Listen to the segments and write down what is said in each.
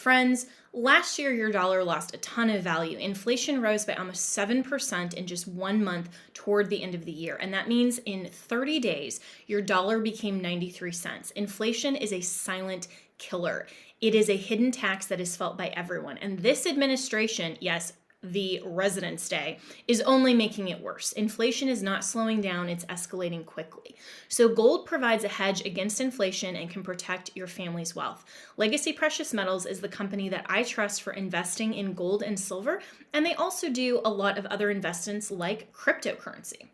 Friends, last year your dollar lost a ton of value. Inflation rose by almost 7% in just 1 month toward the end of the year. And that means in 30 days, your dollar became 93 cents. Inflation is a silent killer. It is a hidden tax that is felt by everyone. And this administration, yes, the Resident's Day, is only making it worse. Inflation is not slowing down, it's escalating quickly. So gold provides a hedge against inflation and can protect your family's wealth. Legacy Precious Metals is the company that I trust for investing in gold and silver, and they also do a lot of other investments like cryptocurrency.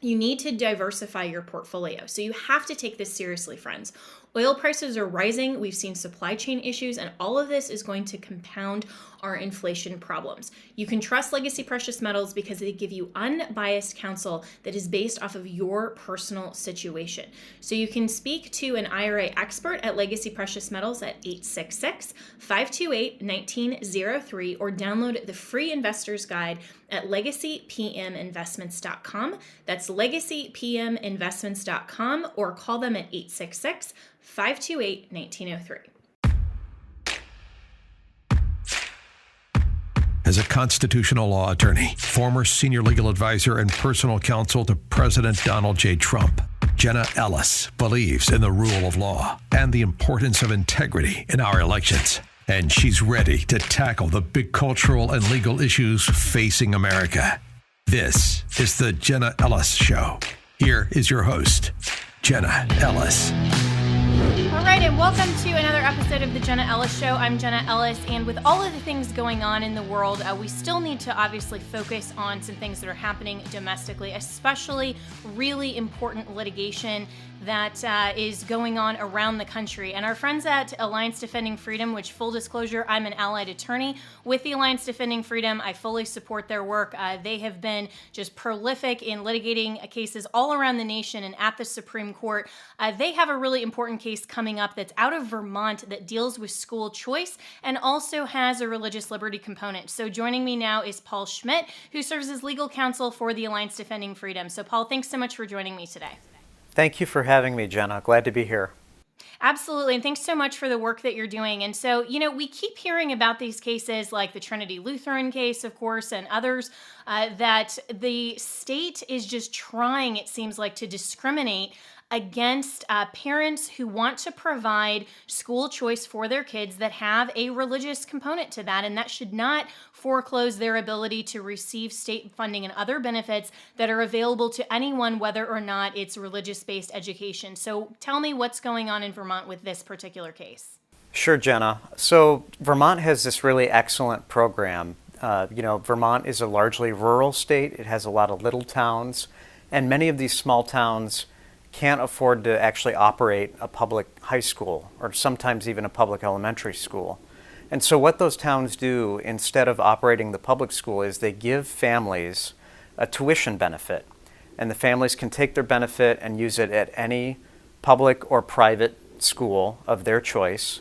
You need to diversify your portfolio. So you have to take this seriously, friends. Oil prices are rising. We've seen supply chain issues, and all of this is going to compound our inflation problems. You can trust Legacy Precious Metals because they give you unbiased counsel that is based off of your personal situation. So you can speak to an IRA expert at Legacy Precious Metals at 866-528-1903 or download the free investor's guide at legacypminvestments.com. That's legacypminvestments.com, or call them at 866-528-1903. As a constitutional law attorney, former senior legal advisor, and personal counsel to President Donald J. Trump, Jenna Ellis believes in the rule of law and the importance of integrity in our elections. And she's ready to tackle the big cultural and legal issues facing America. This is the Jenna Ellis Show. Here is your host, Jenna Ellis. All right, and welcome to another episode of the Jenna Ellis Show. I'm Jenna Ellis, and with all of the things going on in the world, we still need to obviously focus on some things that are happening domestically, especially really important litigation that is going on around the country. And our friends at Alliance Defending Freedom, which, full disclosure, I'm an allied attorney with the Alliance Defending Freedom. I fully support their work. They have been just prolific in litigating cases all around the nation and at the Supreme Court. They have a really important case coming up that's out of Vermont that deals with school choice and also has a religious liberty component. So joining me now is Paul Schmidt, who serves as legal counsel for the Alliance Defending Freedom. So Paul, thanks so much for joining me today. Thank you for having me, Jenna. Glad to be here. Absolutely, and thanks so much for the work that you're doing. And so, we keep hearing about these cases like the Trinity Lutheran case, of course, and others that the state is just trying, it seems like, to discriminate against parents who want to provide school choice for their kids that have a religious component to that, and that should not foreclose their ability to receive state funding and other benefits that are available to anyone, whether or not it's religious-based education. So tell me what's going on in Vermont with this particular case. Sure, Jenna. So Vermont has this really excellent program. Vermont is a largely rural state. It has a lot of little towns, and many of these small towns can't afford to actually operate a public high school or sometimes even a public elementary school. And so what those towns do instead of operating the public school is they give families a tuition benefit. And the families can take their benefit and use it at any public or private school of their choice.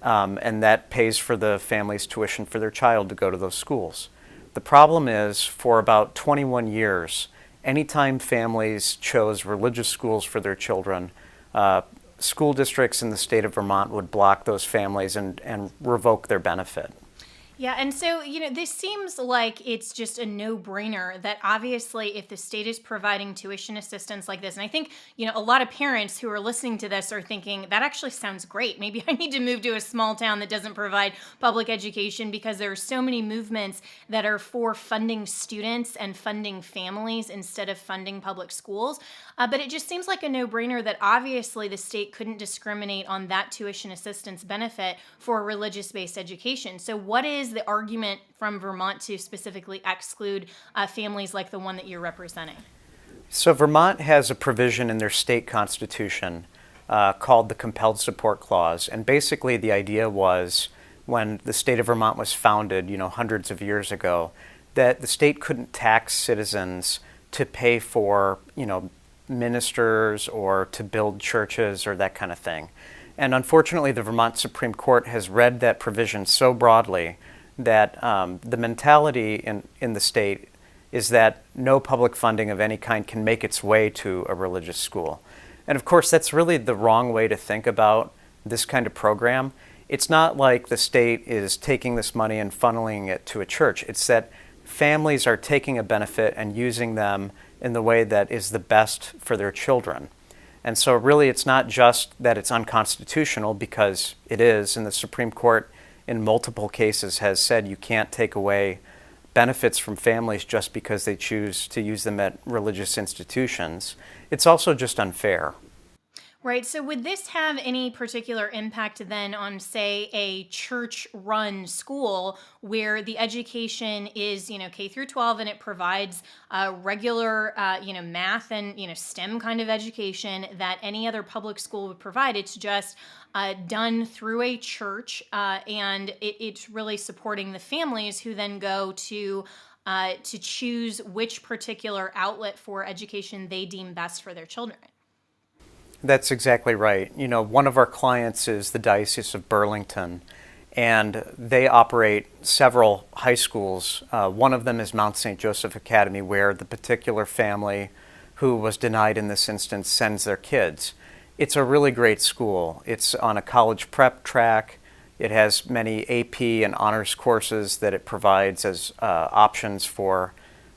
And that pays for the family's tuition for their child to go to those schools. The problem is, for about 21 years, anytime families chose religious schools for their children, school districts in the state of Vermont would block those families and revoke their benefit. Yeah, and so, this seems like it's just a no-brainer that obviously if the state is providing tuition assistance like this, and I think, a lot of parents who are listening to this are thinking, that actually sounds great. Maybe I need to move to a small town that doesn't provide public education, because there are so many movements that are for funding students and funding families instead of funding public schools. But it just seems like a no-brainer that obviously the state couldn't discriminate on that tuition assistance benefit for religious-based education. So what is the argument from Vermont to specifically exclude families like the one that you're representing? So Vermont has a provision in their state constitution called the Compelled Support Clause. And basically the idea was, when the state of Vermont was founded, hundreds of years ago, that the state couldn't tax citizens to pay for, ministers or to build churches or that kind of thing. And unfortunately, the Vermont Supreme Court has read that provision so broadly that the mentality in the state is that no public funding of any kind can make its way to a religious school. And of course, that's really the wrong way to think about this kind of program. it's not like the state is taking this money and funneling it to a church. It's that families are taking a benefit and using them in the way that is the best for their children. And so really it's not just that it's unconstitutional, because it is, and the Supreme Court in multiple cases has said you can't take away benefits from families just because they choose to use them at religious institutions. It's also just unfair. Right. So would this have any particular impact then on, say, a church-run school where the education is, K through 12, and it provides regular, math and, STEM kind of education that any other public school would provide? It's just done through a church, and it's really supporting the families who then go to choose which particular outlet for education they deem best for their children. That's exactly right. One of our clients is the Diocese of Burlington, and they operate several high schools. One of them is Mount St. Joseph Academy, where the particular family who was denied in this instance sends their kids. It's a really great school. It's on a college prep track. It has many AP and honors courses that it provides as options for,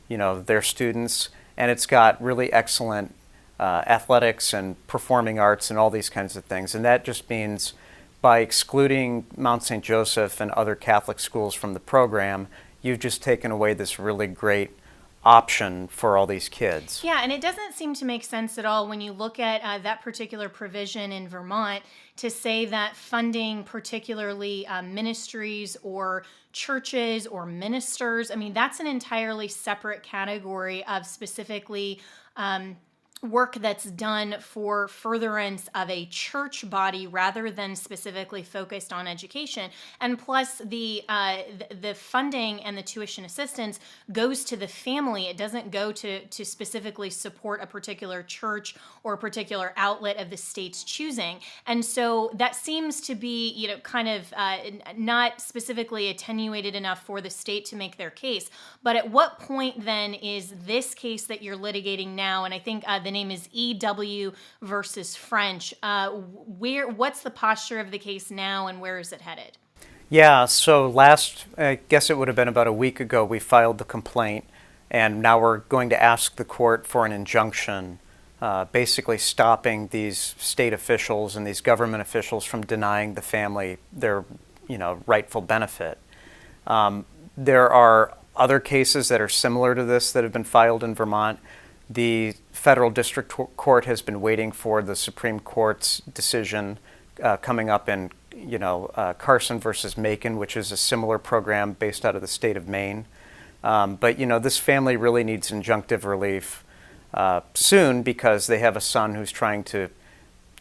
their students, and it's got really excellent athletics and performing arts and all these kinds of things. And that just means by excluding Mount St. Joseph and other Catholic schools from the program, you've just taken away this really great option for all these kids. Yeah, and it doesn't seem to make sense at all when you look at that particular provision in Vermont to say that funding particularly ministries or churches or ministers, that's an entirely separate category of specifically work that's done for furtherance of a church body rather than specifically focused on education. And plus the funding and the tuition assistance goes to the family. It doesn't go to specifically support a particular church or a particular outlet of the state's choosing. And so that seems to be, kind of not specifically attenuated enough for the state to make their case. But at what point then is this case that you're litigating now, and I think the name is EW versus French. What's the posture of the case now, and where is it headed? Yeah, so I guess it would have been about a week ago, we filed the complaint, and now we're going to ask the court for an injunction, basically stopping these state officials and these government officials from denying the family their, rightful benefit. There are other cases that are similar to this that have been filed in Vermont. The federal district court has been waiting for the Supreme Court's decision coming up in, Carson versus Macon, which is a similar program based out of the state of Maine. But this family really needs injunctive relief soon, because they have a son who's trying to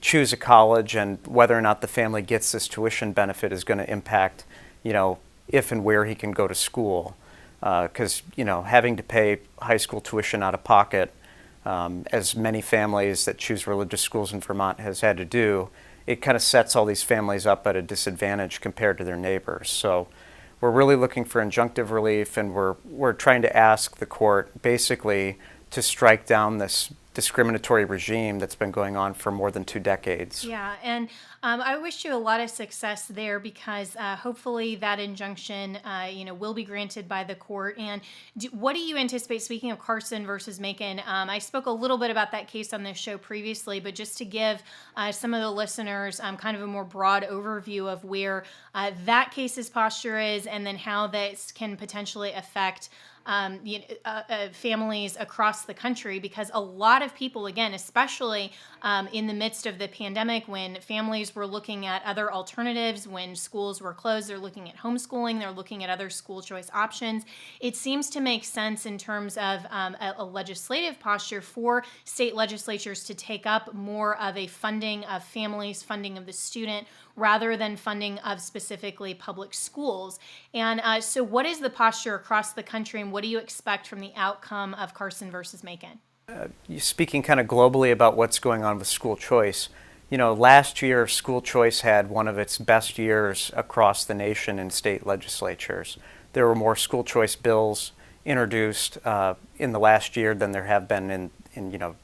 choose a college, and whether or not the family gets this tuition benefit is going to impact, if and where he can go to school. Because having to pay high school tuition out of pocket, as many families that choose religious schools in Vermont has had to do, it kind of sets all these families up at a disadvantage compared to their neighbors. So we're really looking for injunctive relief, and we're trying to ask the court basically to strike down this discriminatory regime that's been going on for more than 2 decades. Yeah, and I wish you a lot of success there, because hopefully that injunction, will be granted by the court. And what do you anticipate? Speaking of Carson versus Macon, I spoke a little bit about that case on this show previously, but just to give some of the listeners kind of a more broad overview of where that case's posture is, and then how this can potentially affect families across the country, because a lot of people, again, especially in the midst of the pandemic, when families were looking at other alternatives, when schools were closed, they're looking at homeschooling, they're looking at other school choice options. It seems to make sense in terms of a legislative posture for state legislatures to take up more of a funding of families, funding of the student, rather than funding of specifically public schools. And so what is the posture across the country, and what do you expect from the outcome of Carson versus Macon? Speaking kind of globally about what's going on with school choice, last year school choice had one of its best years across the nation in state legislatures. There were more school choice bills introduced in the last year than there have been in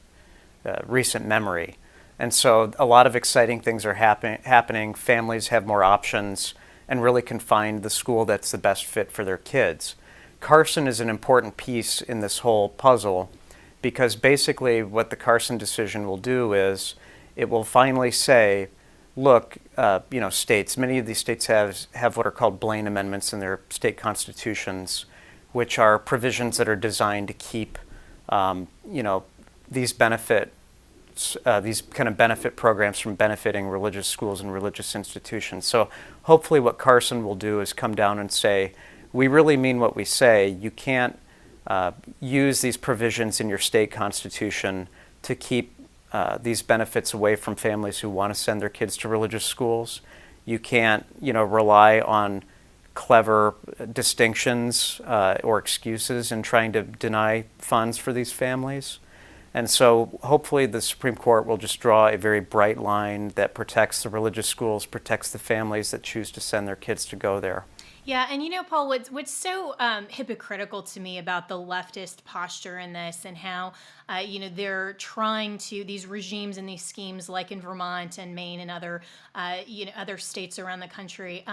recent memory. And so a lot of exciting things are happening. Families have more options and really can find the school that's the best fit for their kids. Carson is an important piece in this whole puzzle because basically what the Carson decision will do is it will finally say, look, states, many of these states have what are called Blaine amendments in their state constitutions, which are provisions that are designed to keep, these these kind of benefit programs from benefiting religious schools and religious institutions. So hopefully what Carson will do is come down and say, we really mean what we say. You can't use these provisions in your state constitution to keep these benefits away from families who want to send their kids to religious schools. You can't, rely on clever distinctions or excuses in trying to deny funds for these families. And so hopefully the Supreme Court will just draw a very bright line that protects the religious schools, protects the families that choose to send their kids to go there. Yeah, and Paul, what's so hypocritical to me about the leftist posture in this and how, they're trying to, these regimes and these schemes like in Vermont and Maine and other, other states around the country,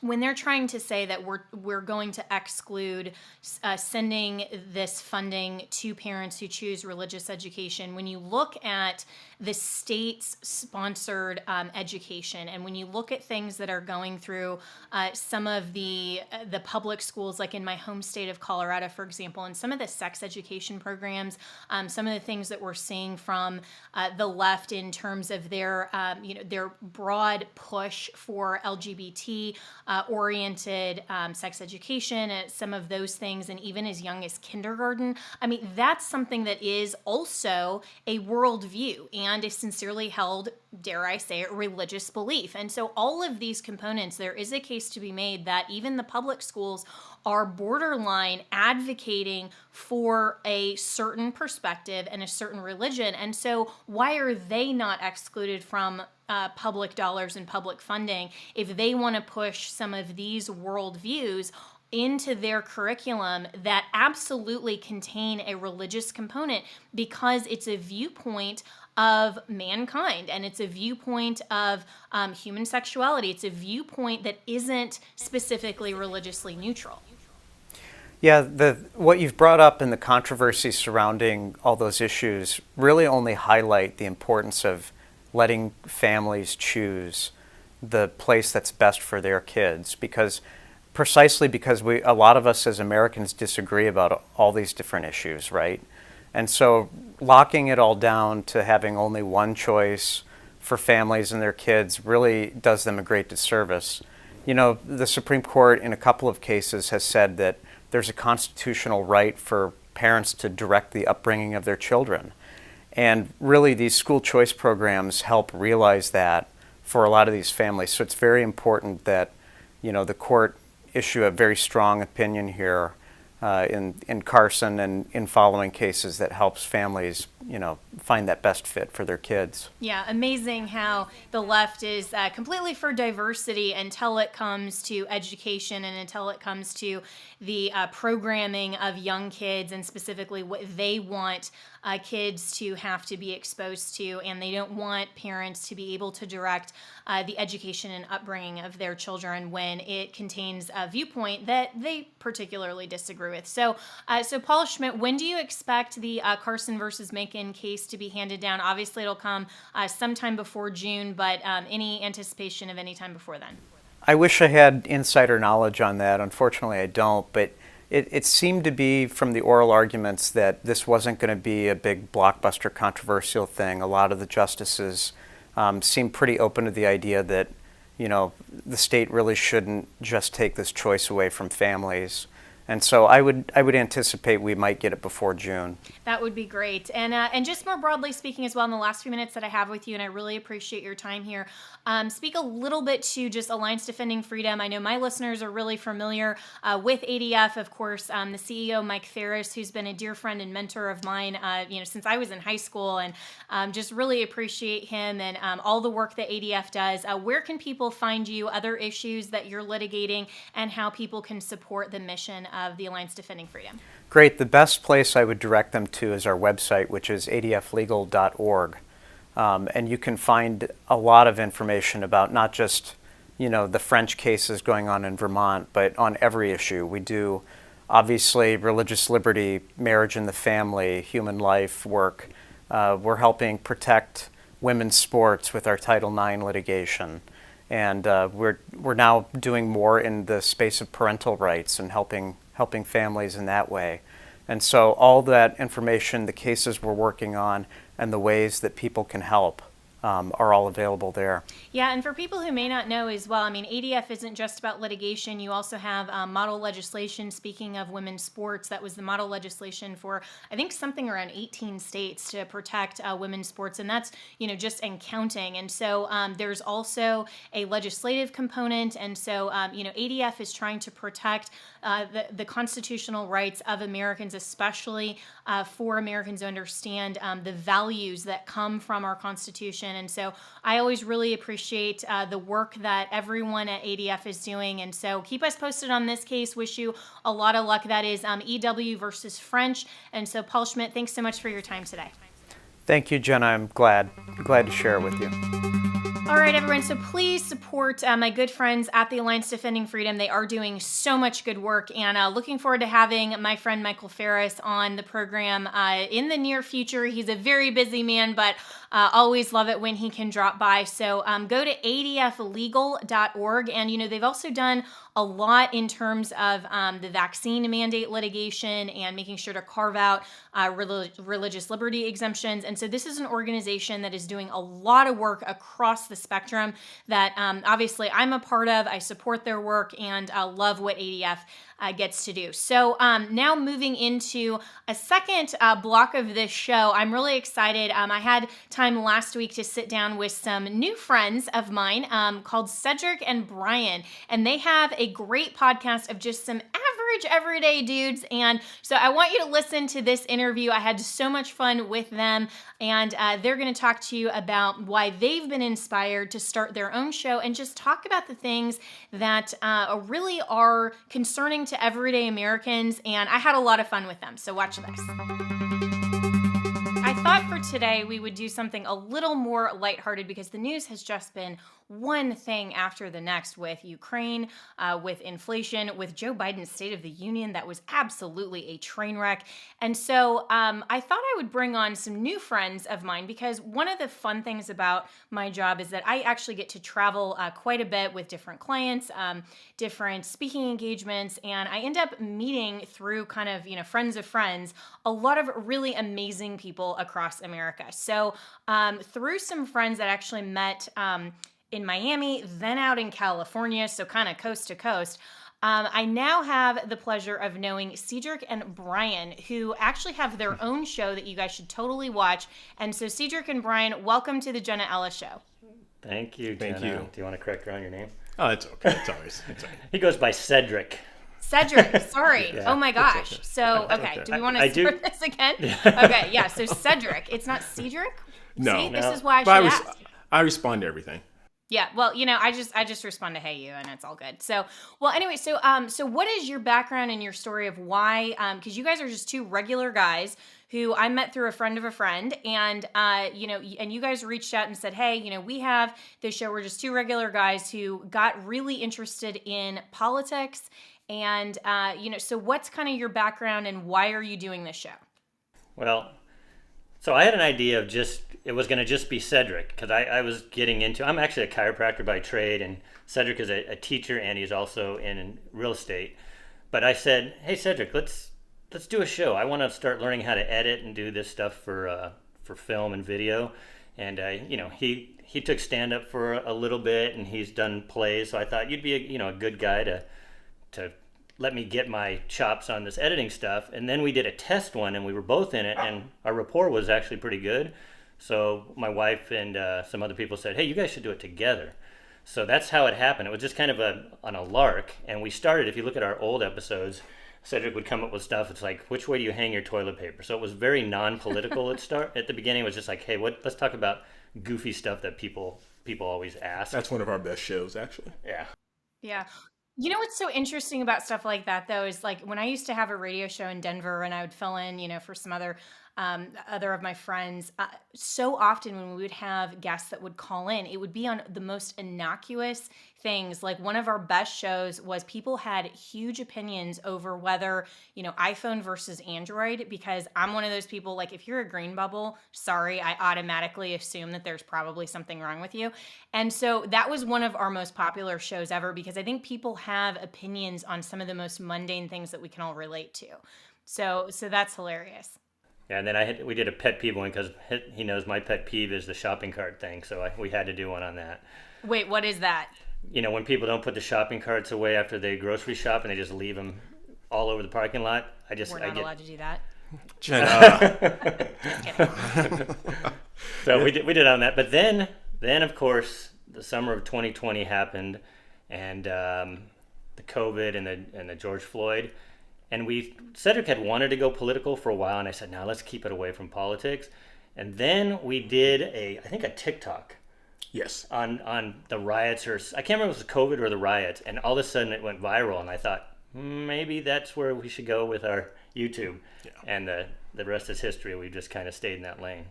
when they're trying to say that we're going to exclude sending this funding to parents who choose religious education, when you look at the state's sponsored education, and when you look at things that are going through some of the public schools, like in my home state of Colorado, for example, and some of the sex education programs, some of the things that we're seeing from the left in terms of their broad push for LGBT oriented sex education, some of those things, and even as young as kindergarten. I mean, that's something that is also a worldview and a sincerely held, dare I say it, religious belief. And so all of these components, there is a case to be made that even the public schools are borderline advocating for a certain perspective and a certain religion. And so why are they not excluded from public dollars and public funding if they want to push some of these worldviews into their curriculum that absolutely contain a religious component, because it's a viewpoint of mankind and it's a viewpoint of human sexuality. It's a viewpoint that isn't specifically religiously neutral. Yeah, what you've brought up in the controversy surrounding all those issues really only highlight the importance of letting families choose the place that's best for their kids, precisely because a lot of us as Americans disagree about all these different issues, right? And so locking it all down to having only one choice for families and their kids really does them a great disservice. The Supreme Court in a couple of cases has said that there's a constitutional right for parents to direct the upbringing of their children. And really these school choice programs help realize that for a lot of these families. So it's very important that, the court issue a very strong opinion here in Carson and in following cases that helps families, find that best fit for their kids. Yeah, amazing how the left is completely for diversity until it comes to education and until it comes to the programming of young kids and specifically what they want kids to have to be exposed to, and they don't want parents to be able to direct the education and upbringing of their children when it contains a viewpoint that they particularly disagree with. So Paul Schmidt, when do you expect the Carson versus Macon case to be handed down? Obviously, it'll come sometime before June, but any anticipation of any time before then? I wish I had insider knowledge on that. Unfortunately, I don't, but it seemed to be from the oral arguments that this wasn't going to be a big blockbuster controversial thing. A lot of the justices seemed pretty open to the idea that, the state really shouldn't just take this choice away from families. And so I would anticipate we might get it before June. That would be great. And just more broadly speaking as well, in the last few minutes that I have with you, and I really appreciate your time here, speak a little bit to just Alliance Defending Freedom. I know my listeners are really familiar with ADF, of course, the CEO, Mike Ferris, who's been a dear friend and mentor of mine, since I was in high school, and just really appreciate him and all the work that ADF does. Where can people find you, other issues that you're litigating, and how people can support the mission of the Alliance Defending Freedom? Great. The best place I would direct them to is our website, which is adflegal.org. And you can find a lot of information about not just, the French cases going on in Vermont, but on every issue. We do, obviously, religious liberty, marriage and the family, human life work. We're helping protect women's sports with our Title IX litigation. And we're now doing more in the space of parental rights and helping families in that way. And so all that information, the cases we're working on, and the ways that people can help are all available there. Yeah, and for people who may not know as well, I mean, ADF isn't just about litigation. You also have model legislation. Speaking of women's sports, that was the model legislation for, I think, something around 18 states to protect women's sports, and that's, just and counting. And so there's also a legislative component, and so, ADF is trying to protect the constitutional rights of Americans, especially for Americans to understand the values that come from our Constitution. And so I always really appreciate the work that everyone at ADF is doing. And so keep us posted on this case. Wish you a lot of luck. That is EW versus French. And so Paul Schmidt, thanks so much for your time today. Thank you, Jenna. I'm glad to share it with you. All right, everyone. So please support my good friends at the Alliance Defending Freedom. They are doing so much good work, and looking forward to having my friend Michael Ferris on the program in the near future. He's a very busy man, but always love it when he can drop by. So go to adflegal.org, and they've also done a lot in terms of the vaccine mandate litigation and making sure to carve out religious liberty exemptions. And so this is an organization that is doing a lot of work across the spectrum that obviously I'm a part of. I support their work and love what ADF gets to do. So now moving into a second block of this show, I'm really excited. I had time last week to sit down with some new friends of mine called Cedric and Brian, and they have a great podcast of just some average everyday dudes. And so I want you to listen to this interview. I had so much fun with them, and they're going to talk to you about why they've been inspired to start their own show and just talk about the things that really are concerning to everyday Americans. And I had a lot of fun with them. So watch this. I thought for today we would do something a little more lighthearted because the news has just been one thing after the next with Ukraine, with inflation, with Joe Biden's State of the Union. That was absolutely a train wreck. And so I thought I would bring on some new friends of mine because one of the fun things about my job is that I actually get to travel quite a bit with different clients, different speaking engagements, and I end up meeting through kind of, friends of friends, a lot of really amazing people across America. So through some friends that actually met in Miami, then out in California, so kind of coast to coast, I now have the pleasure of knowing Cedric and Brian, who actually have their own show that you guys should totally watch. And so Cedric and Brian, welcome to the Jenna Ellis Show. Thank you, Jenna. Thank you. Do you want to correct her on your name? Oh, it's okay. It's always. He goes by Cedric. Cedric, sorry. Yeah, oh my gosh. okay. So, okay, do we want I to do- start this again? Okay, yeah, so Cedric. It's not Cedric? No. See, No. this is why I should But ask. I respond to everything. Yeah, well, I just respond to hey you, and it's all good. So, well, anyway, so what is your background and your story of why? Because you guys are just two regular guys who I met through a friend of a friend, and and you guys reached out and said, hey, we have this show. We're just two regular guys who got really interested in politics, and so what's kind of your background and why are you doing this show? Well, so I had an idea of it was going to just be Cedric because I was getting into, I'm actually a chiropractor by trade, and Cedric is a teacher and he's also in real estate. But I said, hey Cedric, let's do a show. I want to start learning how to edit and do this stuff for film and video. And he took stand up for a little bit and he's done plays. So I thought you'd be a good guy to let me get my chops on this editing stuff. And then we did a test one and we were both in it and our rapport was actually pretty good. So my wife and some other people said, hey, you guys should do it together. So that's how it happened. It was just kind of on a lark. And we started, if you look at our old episodes, Cedric would come up with stuff. It's like, which way do you hang your toilet paper? So it was very non-political at the beginning. It was just like, hey, let's talk about goofy stuff that people always ask. That's one of our best shows, actually. Yeah. Yeah. You know what's so interesting about stuff like that, though, is like when I used to have a radio show in Denver and I would fill in, for some other other of my friends, so often when we would have guests that would call in, it would be on the most innocuous things. Like one of our best shows was people had huge opinions over whether, iPhone versus Android, because I'm one of those people, like if you're a green bubble, sorry, I automatically assume that there's probably something wrong with you. And so that was one of our most popular shows ever, because I think people have opinions on some of the most mundane things that we can all relate to. So that's hilarious. Yeah, and then we did a pet peeve one because he knows my pet peeve is the shopping cart thing, so we had to do one on that. Wait, what is that? When people don't put the shopping carts away after they grocery shop and they just leave them all over the parking lot, We're not allowed to do that. Jenna. Just kidding. So we did on that, but then of course the summer of 2020 happened, and the COVID and the George Floyd, and Cedric had wanted to go political for a while, and I said, no, let's keep it away from politics, and then we did a TikTok. Yes. On the riots, or I can't remember if it was COVID or the riots, and all of a sudden it went viral, and I thought maybe that's where we should go with our YouTube. Yeah. And the rest is history. We just kind of stayed in that lane.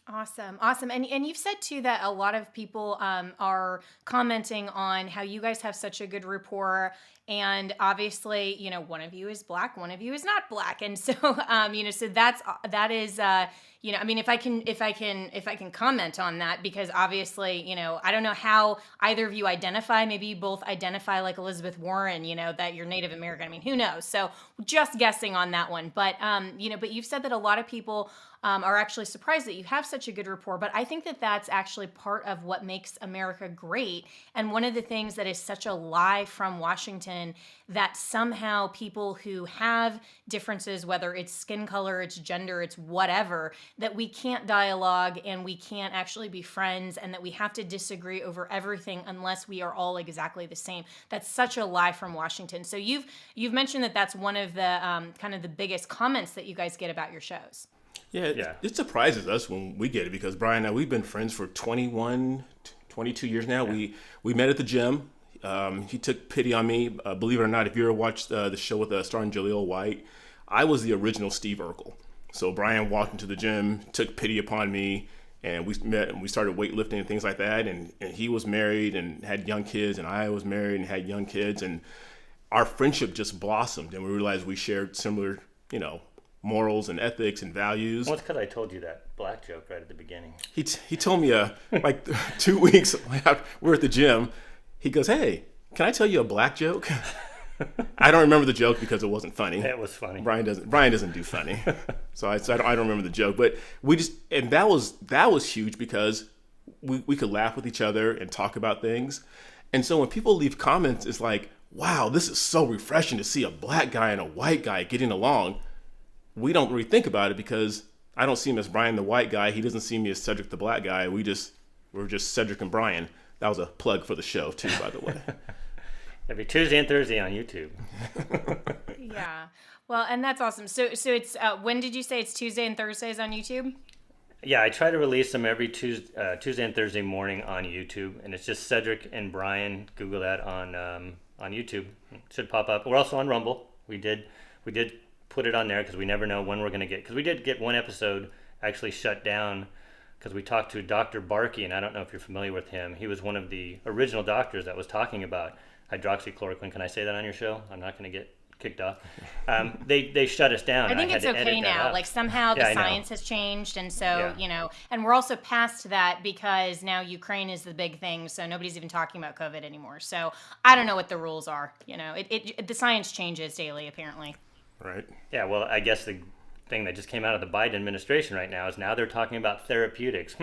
Awesome. And you've said too that a lot of people are commenting on how you guys have such a good rapport, and obviously, one of you is Black, one of you is not Black, and so so that is I mean, if I can comment on that, because obviously, I don't know how either of you identify. Maybe you both identify like Elizabeth Warren, that you're Native American. I mean, who knows? So just guessing on that one. But, but you've said that a lot of people are actually surprised that you have such a good rapport. But I think that that's actually part of what makes America great. And one of the things that is such a lie from Washington, that somehow people who have differences, whether it's skin color, it's gender, it's whatever, that we can't dialogue and we can't actually be friends, and that we have to disagree over everything unless we are all exactly the same. That's such a lie from Washington. So you've mentioned that that's one of the kind of the biggest comments that you guys get about your shows. Yeah, it surprises us when we get it, because Brian and I, we've been friends for 21, 22 years now. Yeah. We met at the gym. He took pity on me. Believe it or not, if you ever watched the show with starring Jaleel White, I was the original Steve Urkel. So Brian walked into the gym, took pity upon me, and we met and we started weightlifting and things like that. And he was married and had young kids, and I was married and had young kids. And our friendship just blossomed, and we realized we shared similar, morals and ethics and values. Well, it's because I told you that Black joke right at the beginning. He told me like 2 weeks after we're at the gym, he goes, "Hey, can I tell you a Black joke?" I don't remember the joke because it wasn't funny. It was funny. Brian doesn't do funny, so I don't remember the joke. But that was huge, because we could laugh with each other and talk about things. And so when people leave comments, it's like, wow, this is so refreshing to see a Black guy and a white guy getting along. We don't really think about it, because I don't see him as Brian the white guy. He doesn't see me as Cedric the Black guy. We're just Cedric and Brian. That was a plug for the show too, by the way. Every Tuesday and Thursday on YouTube. Yeah. Well, and that's awesome. So it's when did you say it's Tuesday and Thursdays on YouTube? Yeah, I try to release them every Tuesday and Thursday morning on YouTube, and it's just Cedric and Brian. Google that on YouTube. It should pop up. We're also on Rumble. We did put it on there because we never know when we're going to get, because we did get one episode actually shut down because we talked to Dr. Barkey, and I don't know if you're familiar with him. He was one of the original doctors that was talking about hydroxychloroquine. Can I say that on your show? I'm not going to get kicked off. They shut us down. I think it's okay now. Like somehow the science has changed, and so and we're also past that, because now Ukraine is the big thing, so nobody's even talking about COVID anymore. So I don't know what the rules are. The science changes daily, apparently. Right. Yeah. Well, I guess the thing that just came out of the Biden administration right now is now they're talking about therapeutics.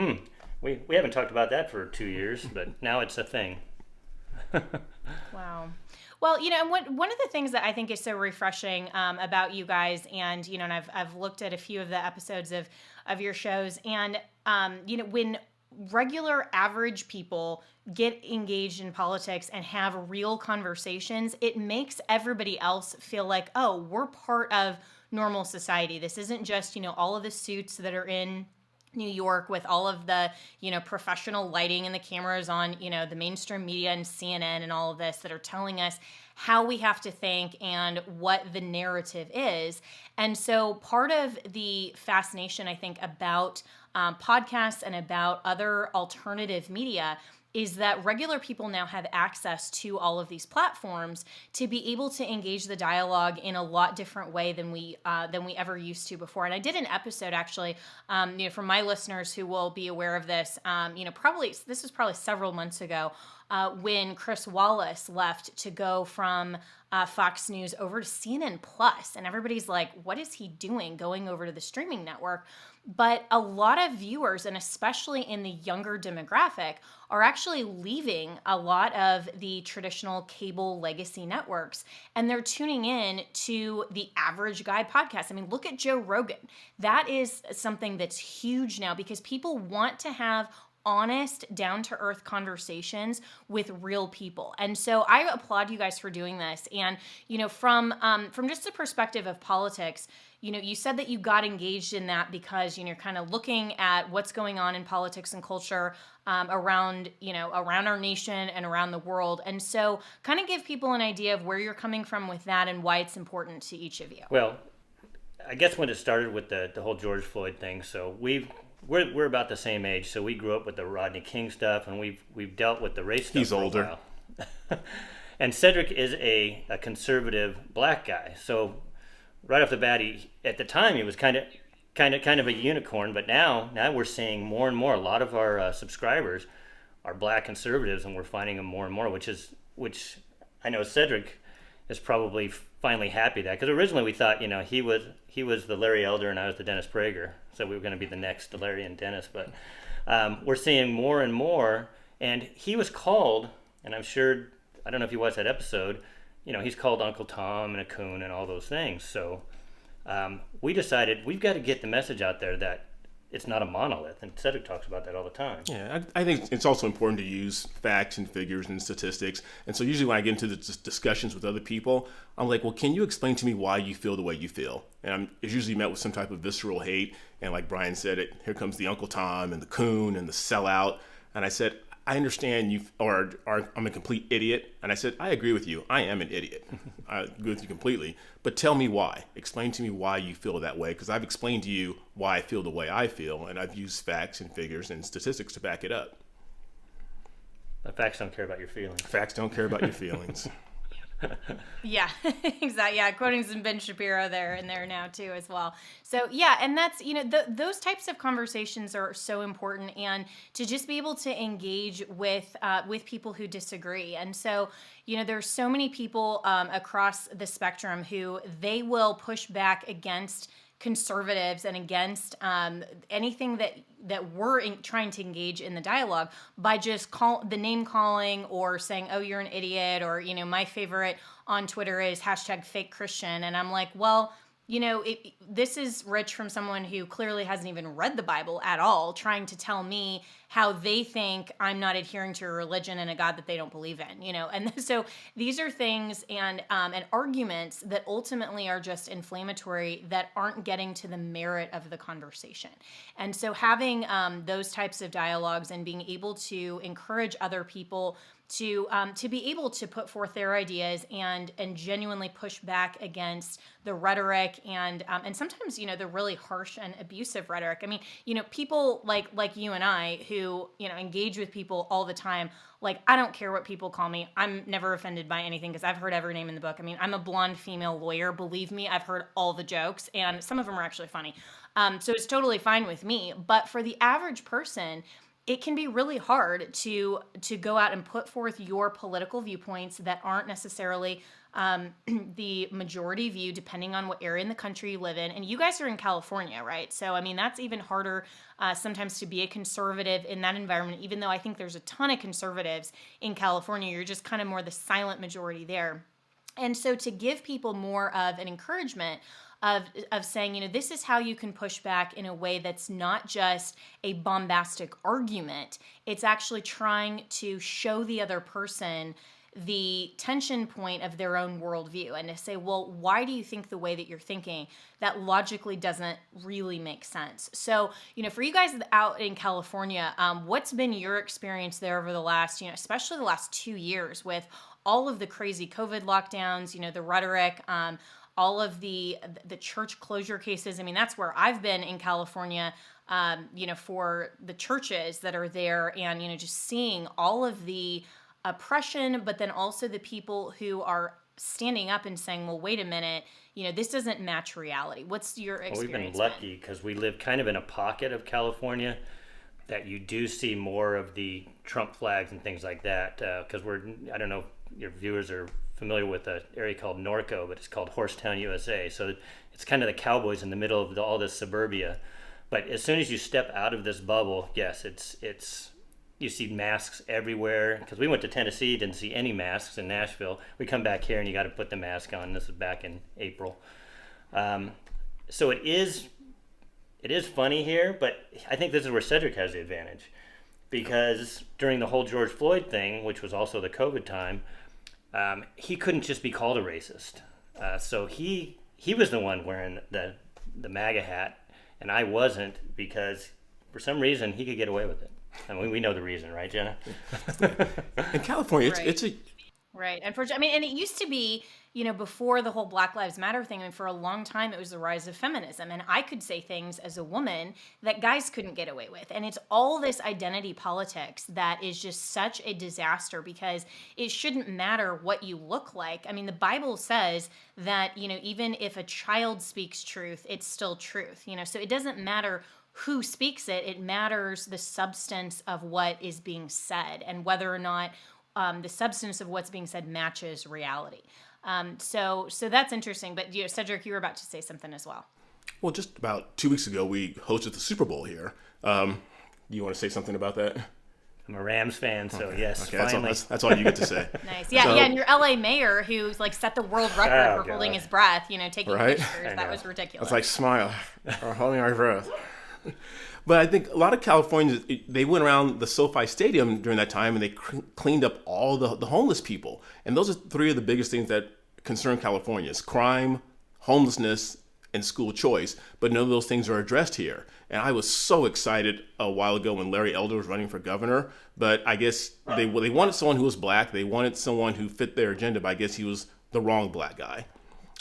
We haven't talked about that for 2 years, but now it's a thing. Wow. Well, and one of the things that I think is so refreshing about you guys, and and I've looked at a few of the episodes of your shows, and when regular average people get engaged in politics and have real conversations, it makes everybody else feel like, oh, we're part of normal society. This isn't just all of the suits that are in New York with all of the, professional lighting and the cameras on, the mainstream media and CNN and all of this that are telling us how we have to think and what the narrative is. And so part of the fascination, I think, about podcasts and about other alternative media is that regular people now have access to all of these platforms to be able to engage the dialogue in a lot different way than we ever used to before. And I did an episode actually, for my listeners who will be aware of this, this was probably several months ago, when Chris Wallace left to go from Fox News over to CNN Plus, and everybody's like, "What is he doing going over to the streaming network?" But a lot of viewers, and especially in the younger demographic, are actually leaving a lot of the traditional cable legacy networks, and they're tuning in to the Average Guy podcast. I mean, look at Joe Rogan. That is something that's huge now because people want to have honest, down-to-earth conversations with real people. And so I applaud you guys for doing this. And, from just the perspective of politics, you said that you got engaged in that because, you're kind of looking at what's going on in politics and culture around our nation and around the world. And so kind of give people an idea of where you're coming from with that and why it's important to each of you. Well, I guess when it started with the whole George Floyd thing, so we're about the same age, so we grew up with the Rodney King stuff, and we've dealt with the race stuff. He's for older. A while. And Cedric is a conservative black guy, so right off the bat, at the time he was kind of a unicorn, but now we're seeing more and more. A lot of our subscribers are black conservatives, and we're finding them more and more, which I know Cedric is probably finally happy that, because originally we thought he was the Larry Elder and I was the Dennis Prager, so we were going to be the next Larry and Dennis, but we're seeing more and more. And he was called, and I'm sure, I don't know if you watched that episode, he's called Uncle Tom and a coon and all those things. So we decided we've got to get the message out there that it's not a monolith, and Cedric talks about that all the time. Yeah, I think it's also important to use facts and figures and statistics. And so usually when I get into the discussions with other people, I'm like, well, can you explain to me why you feel the way you feel? And it's usually met with some type of visceral hate. And like Brian said, here comes the Uncle Tom and the coon and the sellout. And I said, I understand you, or I'm a complete idiot. And I said, I agree with you. I am an idiot. I agree with you completely. But tell me why. Explain to me why you feel that way. Because I've explained to you why I feel the way I feel. And I've used facts and figures and statistics to back it up. But facts don't care about your feelings. Facts don't care about your feelings. Yeah, exactly. Yeah, quoting some Ben Shapiro there and there now too as well. So yeah, and that's those types of conversations are so important, and to just be able to engage with people who disagree. And so there's so many people across the spectrum who they will push back against conservatives and against anything that we're trying to engage in the dialogue by just the name calling or saying, oh, you're an idiot, or my favorite on Twitter is #fake Christian, and I'm like, well, this is Rich from someone who clearly hasn't even read the Bible at all, trying to tell me how they think I'm not adhering to a religion and a God that they don't believe in, And so these are things and arguments that ultimately are just inflammatory, that aren't getting to the merit of the conversation. And so having those types of dialogues and being able to encourage other people to be able to put forth their ideas and genuinely push back against the rhetoric and sometimes the really harsh and abusive rhetoric. I mean, people like you and I who engage with people all the time. Like, I don't care what people call me. I'm never offended by anything because I've heard every name in the book. I mean, I'm a blonde female lawyer. Believe me, I've heard all the jokes, and some of them are actually funny. So it's totally fine with me. But for the average person, it can be really hard to go out and put forth your political viewpoints that aren't necessarily the majority view, depending on what area in the country you live in. And you guys are in California, right? So, I mean, that's even harder sometimes to be a conservative in that environment, even though I think there's a ton of conservatives in California. You're just kind of more the silent majority there. And so to give people more of an encouragement of saying, this is how you can push back in a way that's not just a bombastic argument. It's actually trying to show the other person the tension point of their own worldview and to say, well, why do you think the way that you're thinking? That logically doesn't really make sense. So, for you guys out in California, what's been your experience there over the last, especially the last 2 years with all of the crazy COVID lockdowns, the rhetoric, all of the church closure cases. I mean, that's where I've been in California, for the churches that are there, and, just seeing all of the oppression, but then also the people who are standing up and saying, well, wait a minute, this doesn't match reality. What's your experience? Well, we've been lucky because we live kind of in a pocket of California that you do see more of the Trump flags and things like that. Because I don't know if your viewers are familiar with an area called Norco, but it's called Horsetown, USA. So it's kind of the cowboys in the middle of all this suburbia. But as soon as you step out of this bubble, yes, it's you see masks everywhere. Because we went to Tennessee, didn't see any masks in Nashville. We come back here and you got to put the mask on. This is back in April. So it is funny here, but I think this is where Cedric has the advantage. Because during the whole George Floyd thing, which was also the COVID time, he couldn't just be called a racist. So he was the one wearing the MAGA hat, and I wasn't, because for some reason he could get away with it. I mean, we know the reason, right, Jenna? In California, Right. it's a Right. And and it used to be, before the whole Black Lives Matter thing, for a long time, it was the rise of feminism. And I could say things as a woman that guys couldn't get away with. And it's all this identity politics that is just such a disaster, because it shouldn't matter what you look like. I mean, the Bible says that, even if a child speaks truth, it's still truth, so it doesn't matter who speaks it. It matters the substance of what is being said, and whether or not the substance of what's being said matches reality. So that's interesting. But Cedric, you were about to say something as well. Well, just about 2 weeks ago, we hosted the Super Bowl here. You want to say something about that? I'm a Rams fan, so yes, Okay, finally. that's all you get to say. Nice. Yeah, So- yeah. And your LA mayor, who set the world record for holding God. his breath, taking Right? pictures. I That know. was ridiculous. It's like smile or holding our breath. But I think a lot of Californians, they went around the SoFi Stadium during that time and they cleaned up all the homeless people. And those are three of the biggest things that concern Californians: crime, homelessness, and school choice. But none of those things are addressed here. And I was so excited a while ago when Larry Elder was running for governor. But I guess they wanted someone who was black. They wanted someone who fit their agenda, but I guess he was the wrong black guy.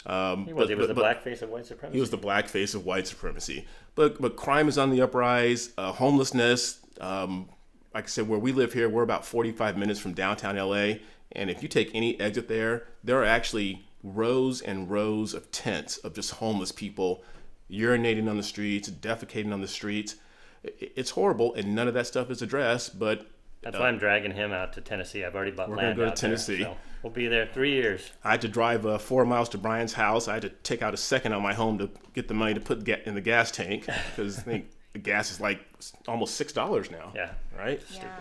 He was the black face of white supremacy. He was the black face of white supremacy. But crime is on the uprise. Homelessness, like I said, where we live here, we're about 45 minutes from downtown LA. And if you take any exit there are actually rows and rows of tents of just homeless people urinating on the streets, defecating on the streets. It's horrible, and none of that stuff is addressed. But That's why I'm dragging him out to Tennessee. I've already bought We're land gonna go to out there, Tennessee. so we'll be there 3 years. I had to drive 4 miles to Brian's house. I had to take out a second on my home to get the money to put in the gas tank, because I think the gas is like almost $6 now. Yeah. Right? Yeah.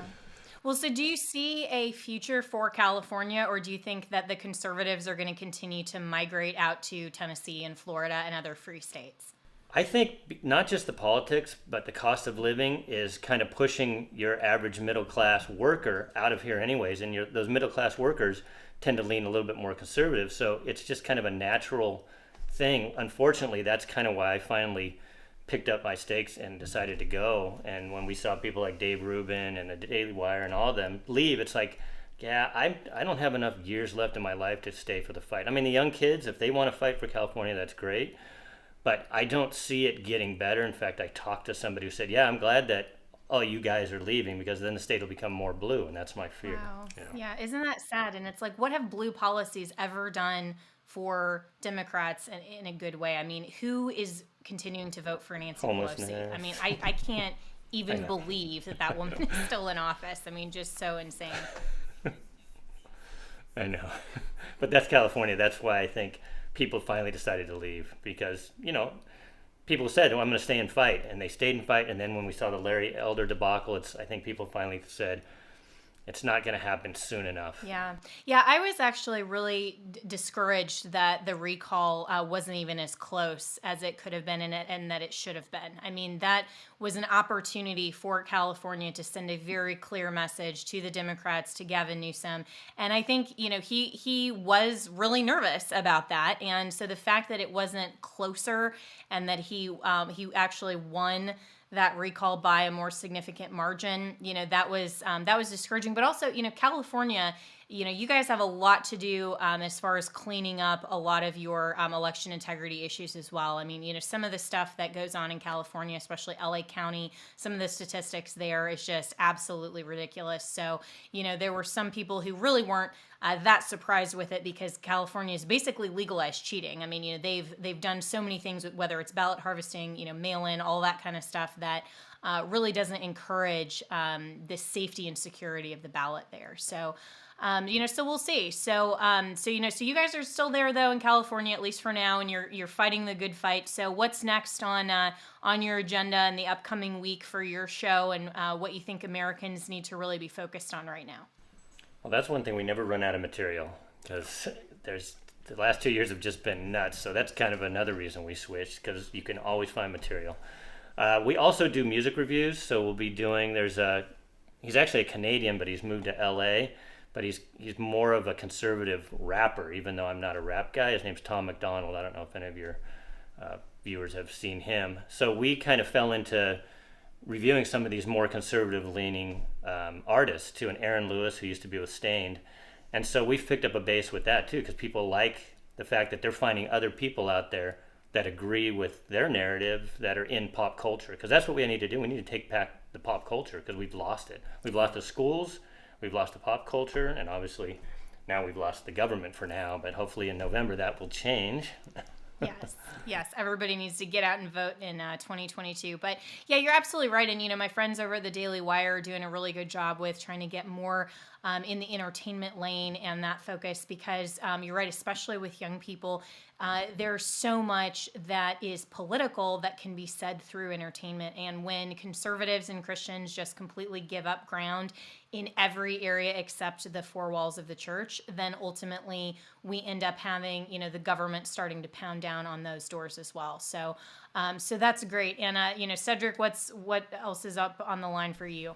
Well, so do you see a future for California, or do you think that the conservatives are going to continue to migrate out to Tennessee and Florida and other free states? I think not just the politics, but the cost of living is kind of pushing your average middle-class worker out of here anyways. And those middle-class workers tend to lean a little bit more conservative. So it's just kind of a natural thing. Unfortunately, that's kind of why I finally picked up my stakes and decided to go. And when we saw people like Dave Rubin and the Daily Wire and all of them leave, it's like, yeah, I don't have enough years left in my life to stay for the fight. I mean, the young kids, if they want to fight for California, that's great. But I don't see it getting better. In fact, I talked to somebody who said, yeah, I'm glad that all you guys are leaving, because then the state will become more blue, and that's my fear. Wow. You know? Yeah, isn't that sad? And it's like, what have blue policies ever done for Democrats in a good way? I mean, who is continuing to vote for Nancy Pelosi? Homelessness. I mean, I can't even I know. believe that woman is still in office. I mean, just so insane. I know. But that's California. That's why I think people finally decided to leave, because, people said, I'm going to stay and fight, and they stayed and fight. And then when we saw the Larry Elder debacle, I think people finally said, it's not going to happen soon enough. Yeah. Yeah, I was actually really discouraged that the recall wasn't even as close as it could have been and that it should have been. I mean, that was an opportunity for California to send a very clear message to the Democrats, to Gavin Newsom. And I think, he was really nervous about that. And so the fact that it wasn't closer and that he actually won that recall by a more significant margin, that was discouraging. But also, California, you guys have a lot to do as far as cleaning up a lot of your election integrity issues as well. I mean, some of the stuff that goes on in California, especially LA County, some of the statistics there is just absolutely ridiculous. So, there were some people who really weren't that surprised with it because California has basically legalized cheating. I mean, they've done so many things, whether it's ballot harvesting, mail-in, all that kind of stuff that really doesn't encourage the safety and security of the ballot there. So, so we'll see. So you guys are still there though in California, at least for now, and you're fighting the good fight. So what's next on your agenda in the upcoming week for your show, and what you think Americans need to really be focused on right now? Well, that's one thing, we never run out of material, because the last 2 years have just been nuts. So that's kind of another reason we switched, because you can always find material. We also do music reviews. So we'll be doing, he's actually a Canadian, but he's moved to LA, but he's more of a conservative rapper, even though I'm not a rap guy. His name's Tom McDonald. I don't know if any of your viewers have seen him. So we kind of fell into reviewing some of these more conservative-leaning artists, too, and Aaron Lewis, who used to be with Stained. And so we've picked up a base with that, too, because people like the fact that they're finding other people out there that agree with their narrative that are in pop culture, because that's what we need to do. We need to take back the pop culture, because we've lost it. We've lost the schools, we've lost the pop culture, and obviously now we've lost the government for now, but hopefully in November that will change. Yes. Everybody needs to get out and vote in 2022. But yeah, you're absolutely right. And, my friends over at the Daily Wire are doing a really good job with trying to get more in the entertainment lane and that focus, because you're right, especially with young people, there's so much that is political that can be said through entertainment. And when conservatives and Christians just completely give up ground in every area except the four walls of the church, then ultimately we end up having, the government starting to pound down on those doors as well. So that's great. And, Cedric, what else is up on the line for you?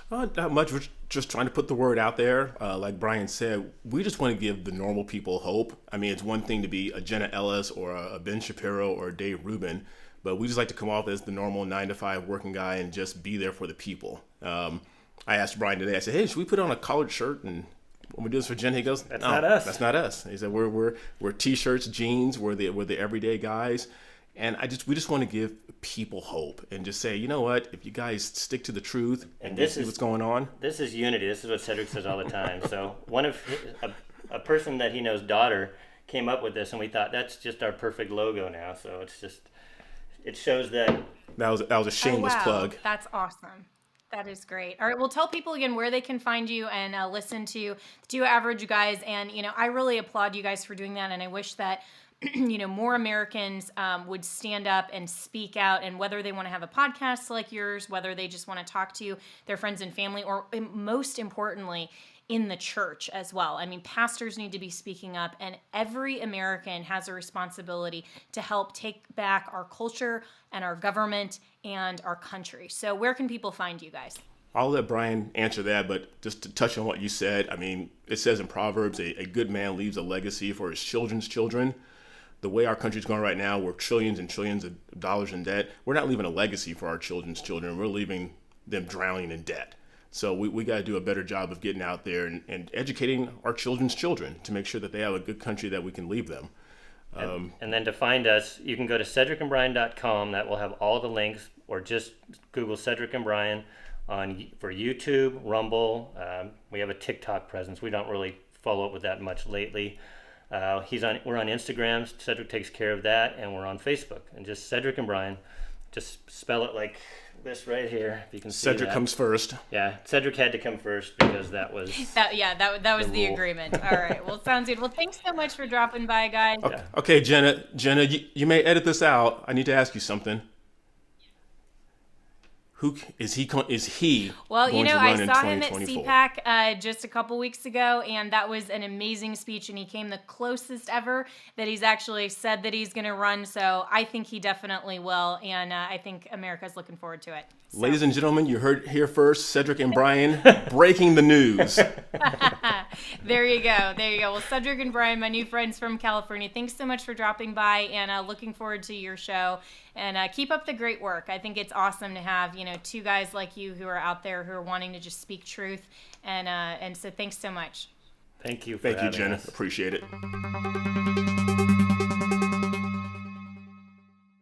Not much. We're just trying to put the word out there. Like Brian said, we just want to give the normal people hope. I mean, it's one thing to be a Jenna Ellis or a Ben Shapiro or a Dave Rubin, but we just like to come off as the normal 9-to-5 working guy and just be there for the people. I asked Brian today, I said, hey, should we put on a collared shirt and when we do this for Jen? He goes, that's not us. That's not us. He said, we're t-shirts, jeans, we're the everyday guys. And we just want to give people hope and just say, you know what, if you guys stick to the truth and this is what's going on. This is unity. This is what Cedric says all the time. So a person that he knows, daughter, came up with this, and we thought that's just our perfect logo now. So it shows that. That was a shameless plug. That's awesome. That is great. All right, well, tell people again where they can find you and listen to the Two Average Guys. And, I really applaud you guys for doing that. And I wish that more Americans would stand up and speak out, and whether they want to have a podcast like yours, whether they just want to talk to their friends and family, or most importantly, in the church as well. I mean, pastors need to be speaking up, and every American has a responsibility to help take back our culture and our government and our country. So where can people find you guys? I'll let Brian answer that, but just to touch on what you said, I mean, it says in Proverbs, a good man leaves a legacy for his children's children. The way our country's going right now, we're trillions and trillions of dollars in debt. We're not leaving a legacy for our children's children. We're leaving them drowning in debt. So we got to do a better job of getting out there and educating our children's children to make sure that they have a good country that we can leave them. And then to find us, you can go to cedricandbrian.com. That will have all the links, or just Google Cedric and Brian for YouTube, Rumble. We have a TikTok presence. We don't really follow up with that much lately. We're on Instagram. Cedric takes care of that, and we're on Facebook. And just Cedric and Brian. Just spell it like this right here. If you can see Cedric that. comes first. Yeah, Cedric had to come first because that was that was the agreement. All right. Well, sounds good. Well, thanks so much for dropping by, guys. Okay, Jenna, you may edit this out. I need to ask you something. Who is he? Well, going to run I in saw him at 2024? CPAC just a couple weeks ago, and that was an amazing speech, and he came the closest ever that he's actually said that he's going to run. So I think he definitely will, and I think America's looking forward to it. So. Ladies and gentlemen, you heard here first, Cedric and Brian breaking the news. There you go. Well, Cedric and Brian, my new friends from California, thanks so much for dropping by, and looking forward to your show. And keep up the great work. I think it's awesome to have, two guys like you who are out there who are wanting to just speak truth. And so thanks so much. Thank you for Thank you, having Jenna. us. Appreciate it.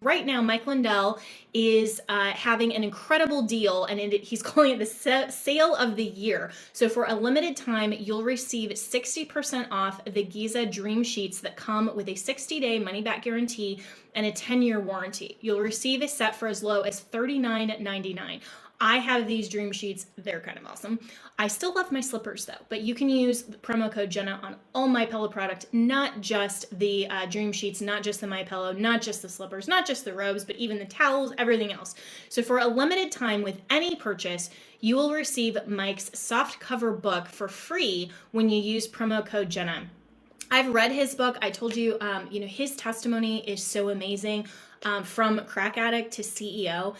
Right now, Mike Lindell is having an incredible deal, and he's calling it the sale of the year. So for a limited time, you'll receive 60% off the Giza Dream Sheets that come with a 60-day money-back guarantee and a 10-year warranty. You'll receive a set for as low as $39.99. I have these dream sheets. They're kind of awesome. I still love my slippers though, but you can use the promo code Jenna on all My Pillow product, not just the dream sheets, not just the My Pillow, not just the slippers, not just the robes, but even the towels, everything else. So for a limited time with any purchase, you will receive Mike's soft cover book for free when you use promo code Jenna. I've read his book. I told you, his testimony is so amazing, from crack addict to CEO.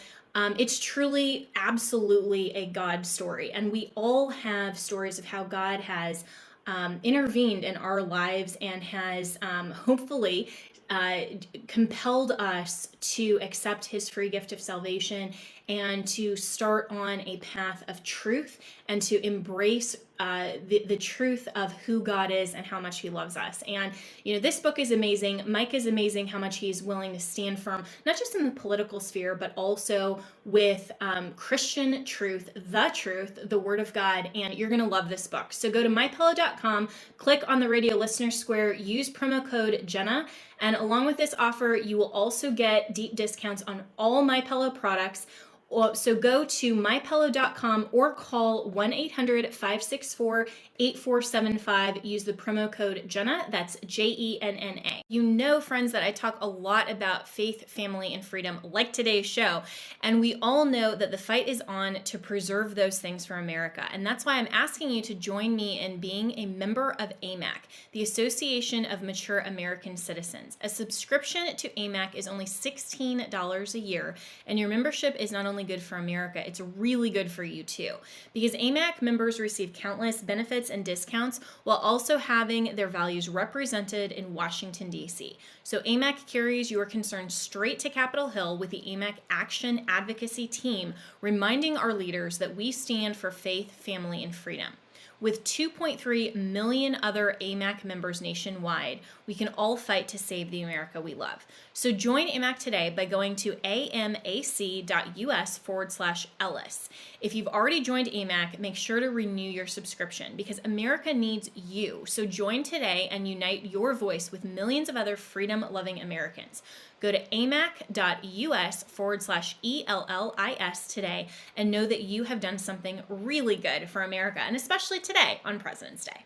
It's truly, absolutely a God story. And we all have stories of how God has intervened in our lives and has hopefully compelled us to accept his free gift of salvation and to start on a path of truth and to embrace the truth of who God is and how much he loves us. And, this book is amazing. Mike is amazing how much he's willing to stand firm, not just in the political sphere, but also with Christian truth, the Word of God. And you're going to love this book. So go to mypillow.com, click on the Radio Listener Square, use promo code Jenna. And along with this offer, you will also get deep discounts on all My Pillow products. So go to mypillow.com or call 1-800-564-8475. Use the promo code Jenna. That's Jenna. You know, friends, that I talk a lot about faith, family, and freedom, like today's show. And we all know that the fight is on to preserve those things for America. And that's why I'm asking you to join me in being a member of AMAC, the Association of Mature American Citizens. A subscription to AMAC is only $16 a year, and your membership is not only good for America, it's really good for you too. Because AMAC members receive countless benefits and discounts while also having their values represented in Washington, D.C. So AMAC carries your concerns straight to Capitol Hill with the AMAC Action Advocacy Team, reminding our leaders that we stand for faith, family, and freedom. With 2.3 million other AMAC members nationwide, we can all fight to save the America we love. So join AMAC today by going to amac.us/Ellis. If you've already joined AMAC, make sure to renew your subscription because America needs you. So join today and unite your voice with millions of other freedom-loving Americans. Go to amac.us/ELLIS today and know that you have done something really good for America, and especially today on President's Day.